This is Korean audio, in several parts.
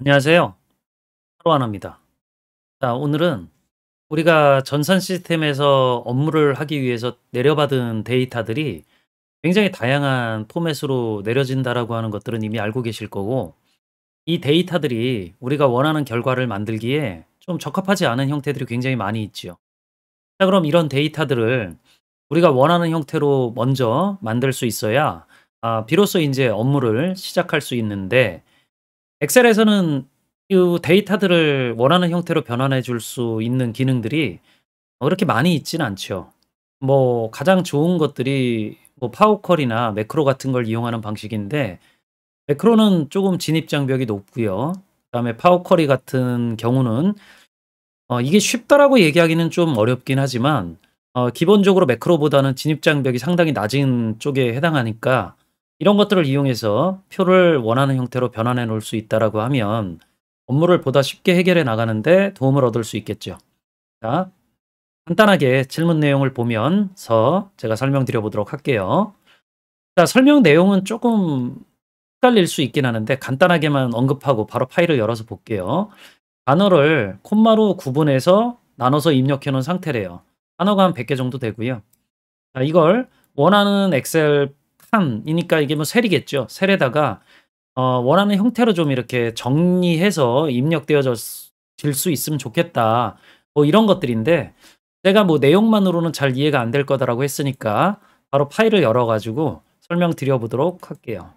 안녕하세요. 하루하나입니다. 자, 오늘은 우리가 전산 시스템에서 업무를 하기 위해서 내려받은 데이터들이 굉장히 다양한 포맷으로 내려진다라고 하는 것들은 이미 알고 계실 거고, 이 데이터들이 우리가 원하는 결과를 만들기에 좀 적합하지 않은 형태들이 굉장히 많이 있지요. 자, 그럼 이런 데이터들을 우리가 원하는 형태로 먼저 만들 수 있어야 비로소 이제 업무를 시작할 수 있는데, 엑셀에서는 이 데이터들을 원하는 형태로 변환해 줄 수 있는 기능들이 그렇게 많이 있진 않죠. 뭐 가장 좋은 것들이 뭐 파워쿼리나 매크로 같은 걸 이용하는 방식인데, 매크로는 조금 진입 장벽이 높고요. 그다음에 파워쿼리 같은 경우는 이게 쉽다라고 얘기하기는 좀 어렵긴 하지만, 기본적으로 매크로보다는 진입 장벽이 상당히 낮은 쪽에 해당하니까, 이런 것들을 이용해서 표를 원하는 형태로 변환해 놓을 수 있다라고 하면 업무를 보다 쉽게 해결해 나가는 데 도움을 얻을 수 있겠죠. 자, 간단하게 질문 내용을 보면서 제가 설명드려 보도록 할게요. 자, 설명 내용은 조금 헷갈릴 수 있긴 하는데 간단하게만 언급하고 바로 파일을 열어서 볼게요. 단어를 콤마로 구분해서 나눠서 입력해 놓은 상태래요. 단어가 한 100개 정도 되고요. 자, 이걸 원하는 엑셀 칸이니까 이게 뭐 셀이겠죠. 셀에다가 원하는 형태로 좀 이렇게 정리해서 입력되어져 질 수 있으면 좋겠다. 뭐 이런 것들인데, 제가 뭐 내용만으로는 잘 이해가 안 될 거다라고 했으니까 바로 파일을 열어 가지고 설명드려 보도록 할게요.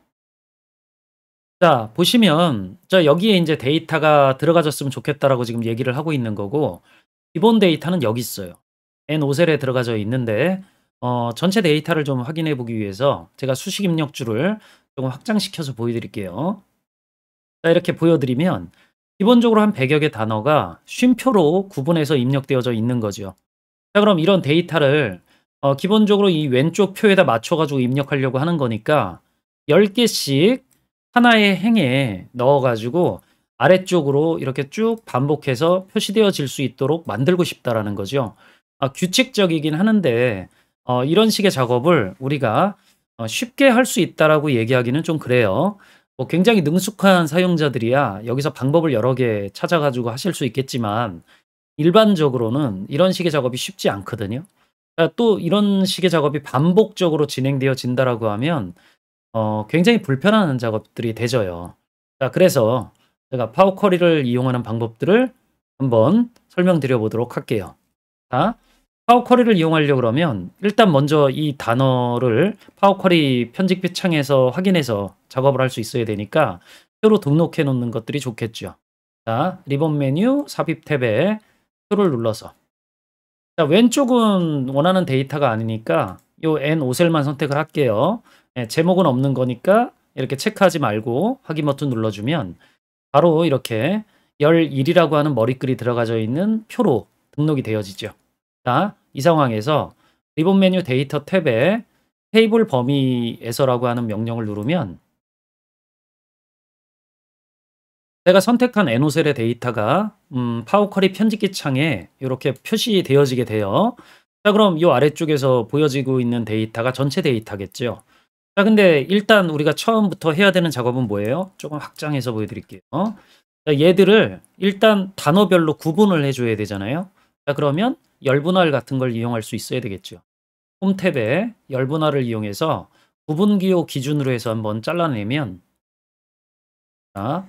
자, 보시면 여기에 이제 데이터가 들어가졌으면 좋겠다라고 지금 얘기를 하고 있는 거고, 기본 데이터는 여기 있어요. N5셀에 들어가져 있는데, 전체 데이터를 좀 확인해 보기 위해서 제가 수식 입력줄을 조금 확장시켜서 보여 드릴게요. 자, 이렇게 보여 드리면 기본적으로 한 100여 개 단어가 쉼표로 구분해서 입력되어져 있는 거죠. 자, 그럼 이런 데이터를 기본적으로 이 왼쪽 표에다 맞춰 가지고 입력하려고 하는 거니까 10 개씩 하나의 행에 넣어 가지고 아래쪽으로 이렇게 쭉 반복해서 표시되어질 수 있도록 만들고 싶다라는 거죠. 규칙적이긴 하는데, 이런 식의 작업을 우리가 쉽게 할 수 있다라고 얘기하기는 좀 그래요. 뭐 굉장히 능숙한 사용자들이야 여기서 방법을 여러 개 찾아 가지고 하실 수 있겠지만, 일반적으로는 이런 식의 작업이 쉽지 않거든요. 또 이런 식의 작업이 반복적으로 진행되어진다라고 하면 굉장히 불편한 작업들이 되져요. 자, 그래서 제가 파워 쿼리를 이용하는 방법들을 한번 설명드려 보도록 할게요. 자, 파워 쿼리를 이용하려고 그러면 일단 먼저 이 단어를 파워 쿼리 편집기 창에서 확인해서 작업을 할 수 있어야 되니까 표로 등록해 놓는 것들이 좋겠죠. 자, 리본 메뉴 삽입 탭에 표를 눌러서, 자, 왼쪽은 원하는 데이터가 아니니까 요 N5셀만 선택을 할게요. 예, 제목은 없는 거니까 이렇게 체크하지 말고 확인 버튼 눌러주면 바로 이렇게 11이라고 하는 머리글이 들어가져 있는 표로 등록이 되어지죠. 자, 이 상황에서 리본 메뉴 데이터 탭에 테이블 범위에서라고 하는 명령을 누르면 제가 선택한 N5셀의 데이터가 파워 쿼리 편집기 창에 이렇게 표시되어지게 돼요. 자, 그럼 이 아래쪽에서 보여지고 있는 데이터가 전체 데이터겠죠. 자, 근데 일단 우리가 처음부터 해야 되는 작업은 뭐예요? 조금 확장해서 보여드릴게요. 자, 얘들을 일단 단어별로 구분을 해줘야 되잖아요. 자, 그러면 열분할 같은 걸 이용할 수 있어야 되겠죠. 홈 탭에 열분할을 이용해서 구분기호 기준으로 해서 한번 잘라내면, 자,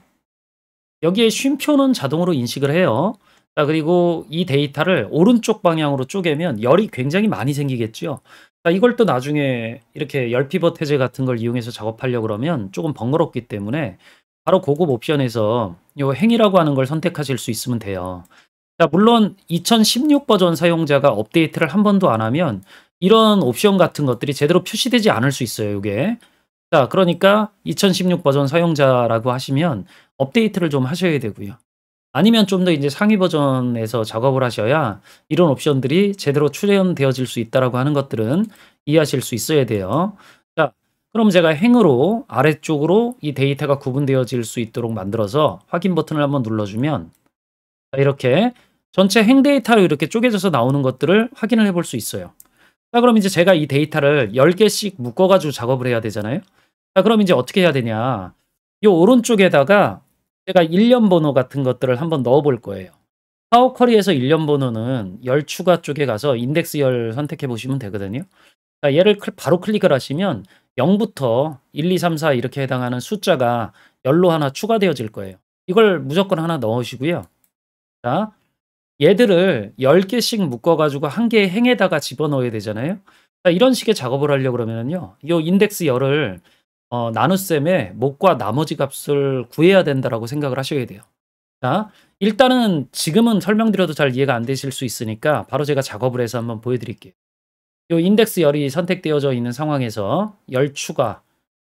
여기에 쉼표는 자동으로 인식을 해요. 자, 그리고 이 데이터를 오른쪽 방향으로 쪼개면 열이 굉장히 많이 생기겠죠. 자, 이걸 또 나중에 이렇게 열 피벗 해제 같은 걸 이용해서 작업하려고 그러면 조금 번거롭기 때문에 바로 고급 옵션에서 요 행이라고 하는 걸 선택하실 수 있으면 돼요. 자, 물론 2016 버전 사용자가 업데이트를 한 번도 안 하면 이런 옵션 같은 것들이 제대로 표시되지 않을 수 있어요, 요게. 자, 그러니까 2016 버전 사용자라고 하시면 업데이트를 좀 하셔야 되고요. 아니면 좀 더 이제 상위 버전에서 작업을 하셔야 이런 옵션들이 제대로 출현되어질 수 있다라고 하는 것들은 이해하실 수 있어야 돼요. 자, 그럼 제가 행으로 아래쪽으로 이 데이터가 구분되어질 수 있도록 만들어서 확인 버튼을 한번 눌러주면, 자, 이렇게 전체 행 데이터로 이렇게 쪼개져서 나오는 것들을 확인을 해볼 수 있어요. 자, 그럼 이제 제가 이 데이터를 10 개씩 묶어 가지고 작업을 해야 되잖아요. 자, 그럼 이제 어떻게 해야 되냐. 요 오른쪽에다가 제가 일련 번호 같은 것들을 한번 넣어 볼 거예요. 파워 쿼리에서 일련 번호는 열 추가 쪽에 가서 인덱스 열 선택해 보시면 되거든요. 그러니까 얘를 바로 클릭을 하시면 0 부터 1, 2, 3, 4 이렇게 해당하는 숫자가 열로 하나 추가되어질 거예요. 이걸 무조건 하나 넣으시고요. 자, 얘들을 10개씩 묶어 가지고 한 개의 행에다가 집어넣어야 되잖아요. 자, 이런 식의 작업을 하려고 그러면요. 요 인덱스 열을 나눗셈의 목과 나머지 값을 구해야 된다라고 생각을 하셔야 돼요. 자, 일단은 지금은 설명드려도 잘 이해가 안 되실 수 있으니까 바로 제가 작업을 해서 한번 보여 드릴게요. 요 인덱스 열이 선택되어져 있는 상황에서 열 추가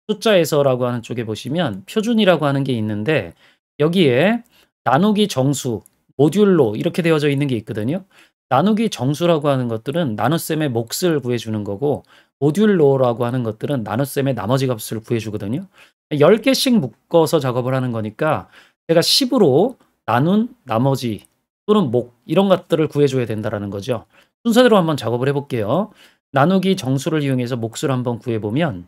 숫자에서라고 하는 쪽에 보시면 표준이라고 하는 게 있는데 여기에 나누기 정수, 모듈로 이렇게 되어져 있는 게 있거든요. 나누기 정수라고 하는 것들은 나눗셈의 몫을 구해주는 거고 모듈로라고 하는 것들은 나눗셈의 나머지 값을 구해주거든요. 10개씩 묶어서 작업을 하는 거니까 제가 10으로 나눈 나머지 또는 목 이런 것들을 구해줘야 된다는 거죠. 순서대로 한번 작업을 해볼게요. 나누기 정수를 이용해서 몫을 한번 구해보면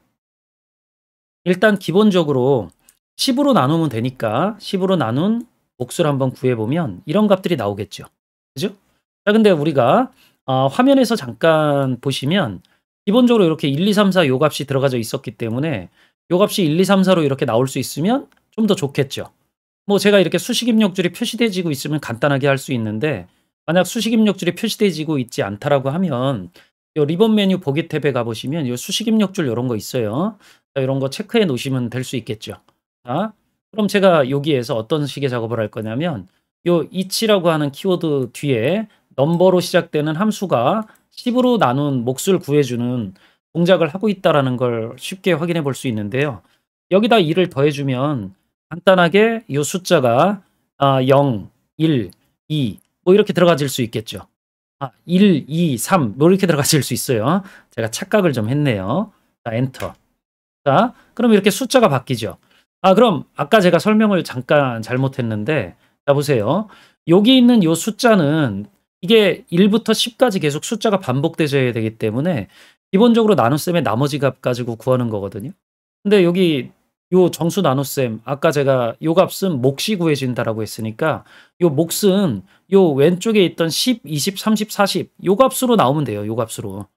일단 기본적으로 10으로 나누면 되니까 10으로 나눈 몫을 한번 구해보면 이런 값들이 나오겠죠. 그죠? 자, 근데 우리가 화면에서 잠깐 보시면 기본적으로 이렇게 1, 2, 3, 4 요 값이 들어가져 있었기 때문에 요 값이 1, 2, 3, 4로 이렇게 나올 수 있으면 좀 더 좋겠죠. 뭐 제가 이렇게 수식 입력줄이 표시되지고 있으면 간단하게 할 수 있는데 만약 수식 입력줄이 표시되지고 있지 않다라고 하면 요 리본 메뉴 보기 탭에 가보시면 요 수식 입력줄 요런 거 있어요. 자, 요런 거 체크해 놓으시면 될 수 있겠죠. 자, 그럼 제가 여기에서 어떤 식의 작업을 할 거냐면 요 each라고 하는 키워드 뒤에 넘버로 시작되는 함수가 10으로 나눈 몫을 구해주는 동작을 하고 있다라는 걸 쉽게 확인해 볼 수 있는데요. 여기다 2를 더해주면 간단하게 이 숫자가 0, 1, 2 뭐 이렇게 들어가질 수 있겠죠. 1, 2, 3 뭐 이렇게 들어가질 수 있어요. 제가 착각을 좀 했네요. 자, 엔터. 자, 그럼 이렇게 숫자가 바뀌죠. 그럼 아까 제가 설명을 잠깐 잘못했는데 자 보세요. 여기 있는 요 숫자는 이게 1부터 10까지 계속 숫자가 반복되어야 되기 때문에 기본적으로 나눗셈의 나머지 값 가지고 구하는 거거든요. 근데 여기 요 정수 나눗셈 아까 제가 요 값은 몫이 구해진다라고 했으니까 요 몫은 요 왼쪽에 있던 10, 20, 30, 40 요 값으로 나오면 돼요. 요 값으로.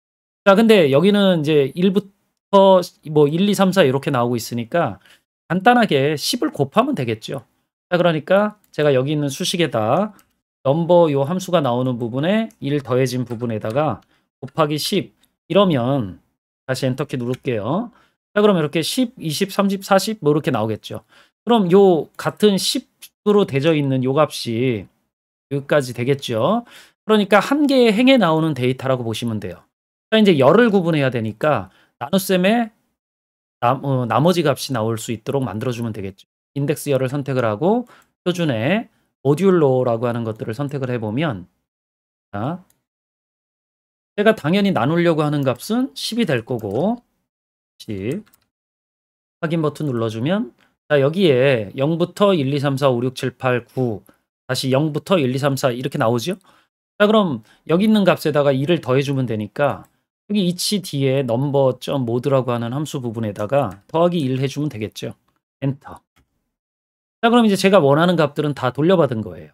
자, 근데 여기는 이제 1부터 뭐 1, 2, 3, 4 이렇게 나오고 있으니까 간단하게 10을 곱하면 되겠죠. 자, 그러니까 제가 여기 있는 수식에다 넘버 요 함수가 나오는 부분에 1 더해진 부분에다가 곱하기 10 이러면 다시 엔터키 누를게요. 자, 그럼 이렇게 10, 20, 30, 40 뭐 이렇게 나오겠죠. 그럼 요 같은 10으로 되어 있는 요 값이 여기까지 되겠죠. 그러니까 한 개의 행에 나오는 데이터라고 보시면 돼요. 자, 이제 열을 구분해야 되니까 나눗셈의 나머지 값이 나올 수 있도록 만들어주면 되겠죠. 인덱스 열을 선택을 하고 표준에 모듈로라고 하는 것들을 선택을 해보면 자, 제가 당연히 나누려고 하는 값은 10이 될 거고 10 확인 버튼 눌러주면 자, 여기에 0부터 1, 2, 3, 4, 5, 6, 7, 8, 9 다시 0부터 1, 2, 3, 4 이렇게 나오죠. 자, 그럼 여기 있는 값에다가 2를 더해주면 되니까 여기 each 뒤에 number.mode라고 하는 함수 부분에다가 더하기 1 해주면 되겠죠. 엔터. 자, 그럼 이제 제가 원하는 값들은 다 돌려받은 거예요.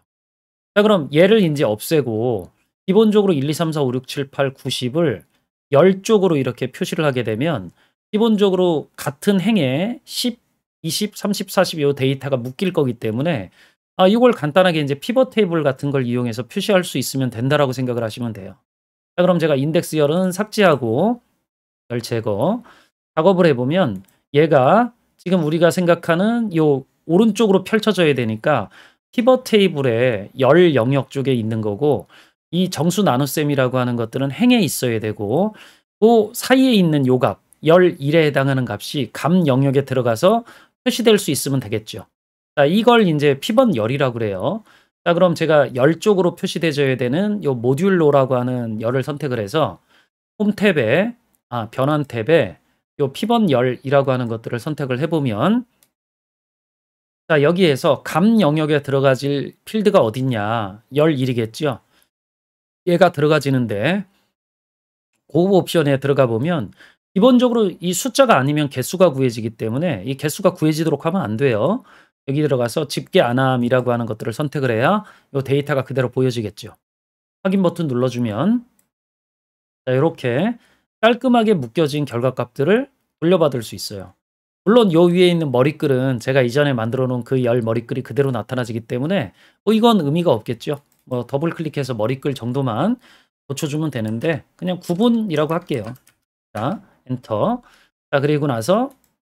자, 그럼 얘를 이제 없애고 기본적으로 1, 2, 3, 4, 5, 6, 7, 8, 9, 10을 열 쪽으로 이렇게 표시를 하게 되면 기본적으로 같은 행에 10, 20, 30, 40 이 데이터가 묶일 거기 때문에 이걸 간단하게 이제 피벗 테이블 같은 걸 이용해서 표시할 수 있으면 된다라고 생각을 하시면 돼요. 자, 그럼 제가 인덱스 열은 삭제하고 열 제거 작업을 해보면 얘가 지금 우리가 생각하는 요 오른쪽으로 펼쳐져야 되니까 피벗 테이블에 열 영역 쪽에 있는 거고 이 정수 나눗셈이라고 하는 것들은 행에 있어야 되고 그 사이에 있는 요 값, 열 1에 해당하는 값이 감 영역에 들어가서 표시될 수 있으면 되겠죠. 자, 이걸 이제 피벗 열이라고 그래요. 자, 그럼 제가 열 쪽으로 표시되어야 되는 요 모듈로라고 하는 열을 선택을 해서 홈 탭에 변환 탭에 요 피벗 열이라고 하는 것들을 선택을 해보면 자, 여기에서 감 영역에 들어가질 필드가 어딨냐? 열 1이겠죠. 얘가 들어가지는데 그 옵션에 들어가 보면 기본적으로 이 숫자가 아니면 개수가 구해지기 때문에 이 개수가 구해지도록 하면 안 돼요. 여기 들어가서 집계 안함이라고 하는 것들을 선택을 해야 요 데이터가 그대로 보여지겠죠. 확인 버튼 눌러주면 자 요렇게 깔끔하게 묶여진 결과값들을 돌려받을 수 있어요. 물론 요 위에 있는 머리글은 제가 이전에 만들어 놓은 그 열 머리글이 그대로 나타나지기 때문에 뭐 이건 의미가 없겠죠. 뭐 더블 클릭해서 머리글 정도만 고쳐주면 되는데 그냥 구분이라고 할게요. 자 엔터. 자 그리고 나서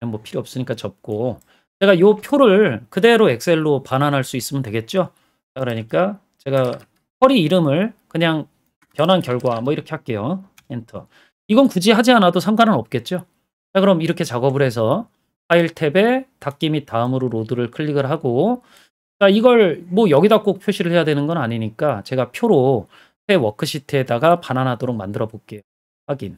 뭐 필요 없으니까 접고 제가 요 표를 그대로 엑셀로 반환할 수 있으면 되겠죠. 자 그러니까 제가 쿼리 이름을 그냥 변환 결과 뭐 이렇게 할게요. 엔터. 이건 굳이 하지 않아도 상관은 없겠죠. 자 그럼 이렇게 작업을 해서 파일 탭에 닫기 및 다음으로 로드를 클릭을 하고 자 이걸 뭐 여기다 꼭 표시를 해야 되는 건 아니니까 제가 표로 새 워크시트에다가 반환하도록 만들어 볼게요. 확인.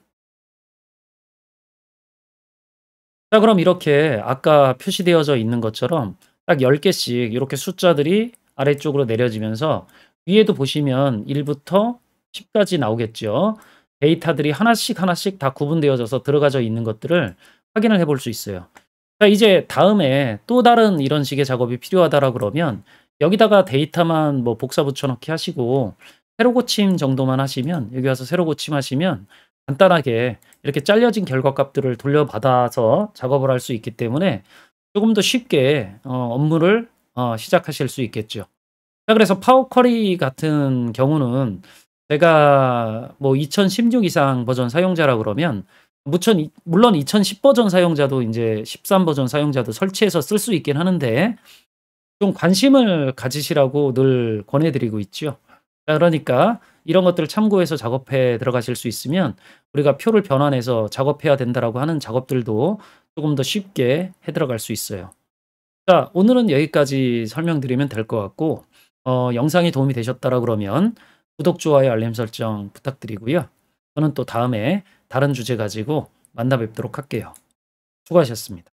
자 그럼 이렇게 아까 표시되어져 있는 것처럼 딱 10개씩 이렇게 숫자들이 아래쪽으로 내려지면서 위에도 보시면 1부터 10까지 나오겠죠. 데이터들이 하나씩 하나씩 다 구분되어져서 들어가져 있는 것들을 확인을 해볼 수 있어요. 자 이제 다음에 또 다른 이런 식의 작업이 필요하다라 그러면 여기다가 데이터만 뭐 복사 붙여넣기 하시고 새로 고침 정도만 하시면 여기 와서 새로 고침하시면 간단하게 이렇게 잘려진 결과값들을 돌려받아서 작업을 할 수 있기 때문에 조금 더 쉽게 업무를 시작하실 수 있겠죠. 자 그래서 파워 쿼리 같은 경우는 제가 뭐 2016 이상 버전 사용자라 그러면 물론 2010 버전 사용자도 인제 13 버전 사용자도 설치해서 쓸 수 있긴 하는데 좀 관심을 가지시라고 늘 권해 드리고 있죠. 자 그러니까 이런 것들을 참고해서 작업에 들어가실 수 있으면 우리가 표를 변환해서 작업해야 된다라고 하는 작업들도 조금 더 쉽게 해 들어갈 수 있어요. 자 오늘은 여기까지 설명드리면 될 것 같고 영상이 도움이 되셨다라 그러면 구독, 좋아요, 알림 설정 부탁드리고요. 저는 또 다음에 다른 주제 가지고 만나 뵙도록 할게요. 수고하셨습니다.